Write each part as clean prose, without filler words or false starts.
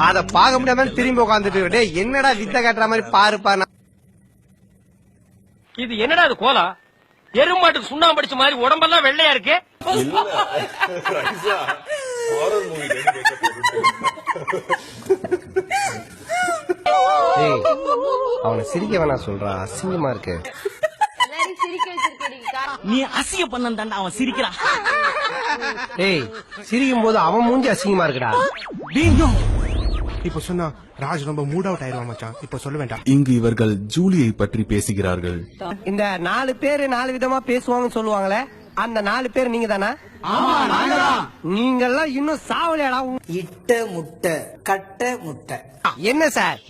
அத பாக்க முடியாம திரும்பி உட்காந்துட்டு என்னடா வித்த காட்டுற மாதிரி பாருப்பா. இது என்னடா அது கோலா? எருமாட்டுக்கு சுண்ணாம்பு அடிச்ச மாதிரி உடம்பெல்லாம் வெள்ளையா இருக்கு. அவனை சிரிக்க வேணா சொல்றா, அசிங்கமா இருக்கு. நீ அசிங்க பண்ண அவன் சிரிக்கிறான். ஏய், சிரிக்கும் போது அவன் மூஞ்சி அசிங்கமா இருக்குடா. இப்ப சொன்னா ராஜ் ரொம்ப மூட் அவுட் ஆயிருவான் மச்சான். இப்ப சொல்ல வேண்டாம். இங்கு இவர்கள் ஜூலியை பற்றி பேசுகிறார்கள். இந்த 4 பேரு 4 விதமா பேசுவாங்கன்னு சொல்லுவாங்களே, அந்த 4 பேர் நீங்க தானா? நீங்கெல்லாம் இன்னும் சாவலையாடா. இட்ட முட்டை கட்ட முட்டை. என்ன சார்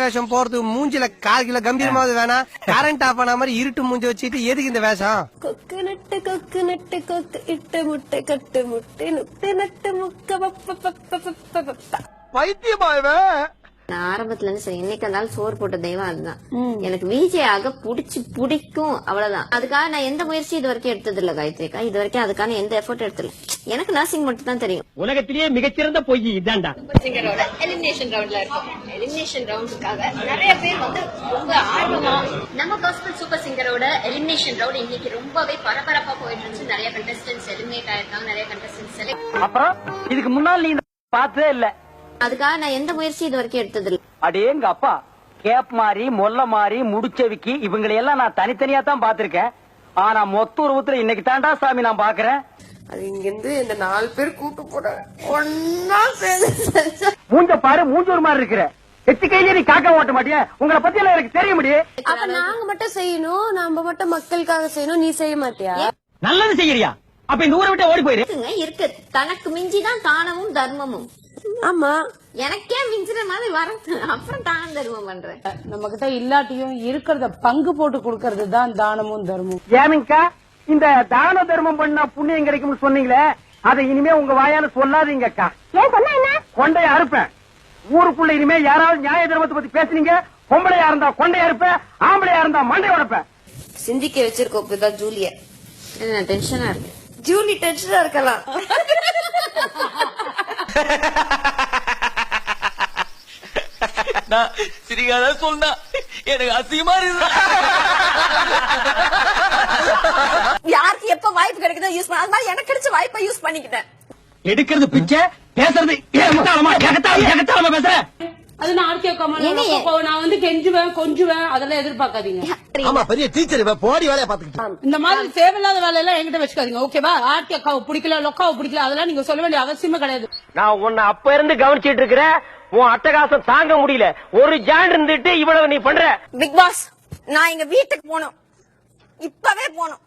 வேஷம் போறது? மூஞ்சில 1/4 கிலோ கம்பீரமாவது வேணா? கரண்ட் ஆஃப் ஆன மாதிரி இருட்டு மூஞ்சி வச்சுட்டு எதுக்கு இந்த வேஷம்? கொக்கு நட்டு கொக்கு இட்ட முட்டை கட்டு முட்டை நுட்டு நட்டு முக்க பைத்தியமா இவன். நான் ஆரம்பத்துல இருந்து சரி இன்னைக்கு இருந்தாலும் சோறு போட்ட தெய்வம் அதுதான். எனக்கு விஜயாக பிடிக்கும் அவ்வளவுதான். அதுக்காக நான் எந்த முயற்சி இது வரைக்கும் எடுத்தது இல்ல காயத்ரிக்கா. இது வரைக்கும் அதுக்கான எந்த எஃபர்ட் எடுத்துல. எனக்கு நர்சிங் மட்டும் தான் தெரியும். உலகத்திலேயே மிகச்சிறந்த பொய் இதான்டா. சிங்கரோட எலிமினேஷன் ரவுண்ட்ல இருக்கும். எலிமினேஷன் ரவுண்டுக்காக நிறைய பேர் வந்து ரொம்ப ஆர்வமா நம்ம காஸ்பிள் சூப்பர் சிங்கரோட எலிமினேஷன் ரவுண்ட் இன்னைக்கு ரொம்பவே பரபரப்பா போயிட்டு இருந்துச்சு. நிறைய கண்டஸ்டன்ஸ் எலிமினேட் ஆயிருக்காங்க. நிறைய கண்டஸ்டன்ஸ் செலக்ட். அப்புறம் இதுக்கு முன்னால் நீ பார்த்ததே இல்ல. அதுக்காக நான் எந்த முயற்சி இது வரைக்கும் எடுத்தது இல்ல. அடேங்க அப்பா, கேப் மாறி மொல்ல மாறி முடிச்சவிக்கி இவங்களையெல்லாம் நான் தனித்தனியா தான் பாத்திருக்கேன். ஆனா மொத்த உருவத்துல இன்னைக்கு தாண்டா சாமி நான் பாக்குறேன். அது இங்க இருந்து இந்த 4 பேர் கூட்டு போட ஒன்னா சேர்ந்து மூஞ்ச பாரு, மூஞ்சூர் மாதிரி இருக்கிற எச்சு கையில நீ காக்க ஓட்ட மாட்டியா? உங்களை பத்தி எல்லாம் எனக்கு தெரிய முடியும். அப்ப நாங்க மட்டும் செய்யணும், நம்ம மட்டும் மக்களுக்காக செய்யணும், நீ செய்ய மாட்டியா? நல்லது செய்யறியா? அப்ப இந்த ஊரை விட்டு ஓடி போயிரு. இருக்கு தனக்கு மிஞ்சிதான் தானமும் தர்மமும். ஆமா, எனக்கே மிஞ்சிற மாதிரி வர அப்புறம் தானம் தர்மம் பண்றேன். நம்ம கிட்ட இல்லாட்டியும் இருக்கிறத பங்கு போட்டு கொடுக்கறது தான் தானமும் தர்மம். ஏமிங்கா, இந்த தான தர்மம் பண்ணா புண்ணியம் கிடைக்கும்னு சொன்னீங்களே, அதை இனிமே உங்க வாயால சொல்லாதீங்க அக்கா. ஏன் சொன்னா என்ன? கொண்டைய அறுப்பேன். ஊருக்குள்ள இனிமே யாராவது நியாய தர்மத்தை பத்தி பேசுனீங்க, பொம்பளையா இருந்தா கொண்டைய அறுப்பேன், ஆம்பளையா இருந்தா மண்டை உடைப்பேன். சிந்திக்க வச்சிருக்கோம் இப்பதான் ஜூலிய. டென்ஷனா இருக்கு. ஜூலி டென்ஷனா இருக்கலாம். சிரிக்காத சொன்னா எனக்கு அசிங்கமா இருக்கு. யாருக்கு எப்ப வாய்ப்பு கிடைக்குதோ யூஸ் பண்ண, அது மாதிரி எனக்கு கிடைச்ச வாய்ப்பை யூஸ் பண்ணிக்கிட்டேன். எடுக்கிறது பிச்சை, பேசுறது ஏகத்தாளமா பேசுற. அது நான் நான் வந்து கெஞ்சுவேன் கொஞ்சுவேன், அதெல்லாம் எதிர்பார்க்காதீங்க. ஆமா, பெரிய டீச்சர் போடி வேலையை பாத்துக்கிட்டு. இந்த மாதிரி தேவையில்லாத வேலையெல்லாம் என்கிட்ட வச்சுக்காதீங்க, ஓகேவா? ஆர்த்தி அக்காவை பிடிக்கல, லொக்காவை பிடிக்கல, அதெல்லாம் நீங்க சொல்ல வேண்டிய அவசியமே கிடையாது. நான் உன்னை அப்ப இருந்து கவனிச்சிட்டு இருக்கிறேன். உன் அட்டகாசம் தாங்க முடியல. ஒரு ஜான் இருந்துட்டு இவ்வளவு நீ பண்ற. பிக் பாஸ், நான் எங்க வீட்டுக்கு போகணும், இப்பவே போகணும்.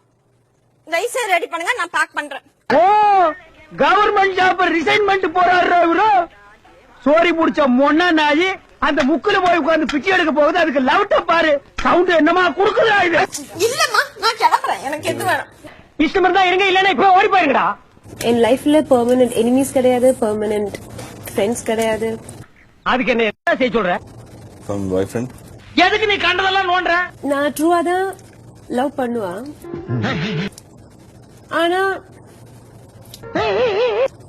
லைசன்ஸ் ரெடி பண்ணுங்க, நான் பேக் பண்றேன். ஓ, கவர்மெண்ட் ஜாப் ரிசைன் பண்ணிட்டு போறாரு இவரு. சோரி முடிச்ச மொன்னா நாயி அந்த முக்குல போய் உட்கார்ந்து பிச்சை எடுக்க போகுது. அதுக்கு லவுட்ட பாரு, சவுண்ட் என்னமா குடுக்குதா இது? இல்லம்மா, நான் கிளம்புறேன், எனக்கு எது வேணும். இஷ்டம் இருந்தா இருங்க, இல்லன்னா இப்ப ஓடி போயிருங்கடா. என் லைஃப்ல பெர்மனன்ட் எனிமீஸ் கிடையாது, பெர்மனன்ட் ஃப்ரெண்ட்ஸ் கிடையாது. அதுக்கு என்ன செய்ய சொல்ற? எதுக்கு நீ கண்டதெல்லாம் நோண்ற? நான் ட்ரூவா தான் லவ் பண்ணுவேன், ஆனா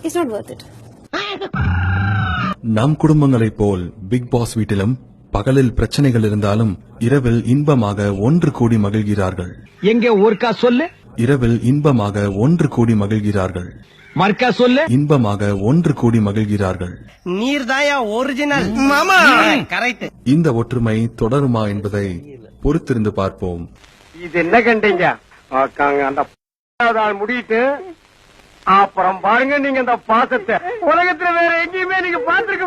இட்ஸ் நாட் வொர்த் இட். நம் குடும்பங்களைப் போல் பிக் பாஸ் வீட்டிலும் பகலில் பிரச்சனைகள் இருந்தாலும் இரவில் இன்பமாக ஒன்று கூடி மகிழ்கிறார்கள். எங்க ஊர்க்கா சொல்லு. இரவில் இன்பமாக ஒன்று கூடி மகிழ்கிறார்கள். மர்க்கா சொல்லு. இன்பமாக ஒன்று கூடி மகிழ்கிறார்கள். நீர் தாயா ஒரிஜினல் மாமா. கரெக்ட். இந்த ஒற்றுமை தொடருமா என்பதை பொறுத்திருந்து பார்ப்போம். இது என்ன கண்டீங்க? அந்த முடியிட்டு அப்புறம் பாருங்க நீங்க அந்த பாசத்தை உலகத்துல வேற எங்கேயுமே நீங்க பாத்துருக்க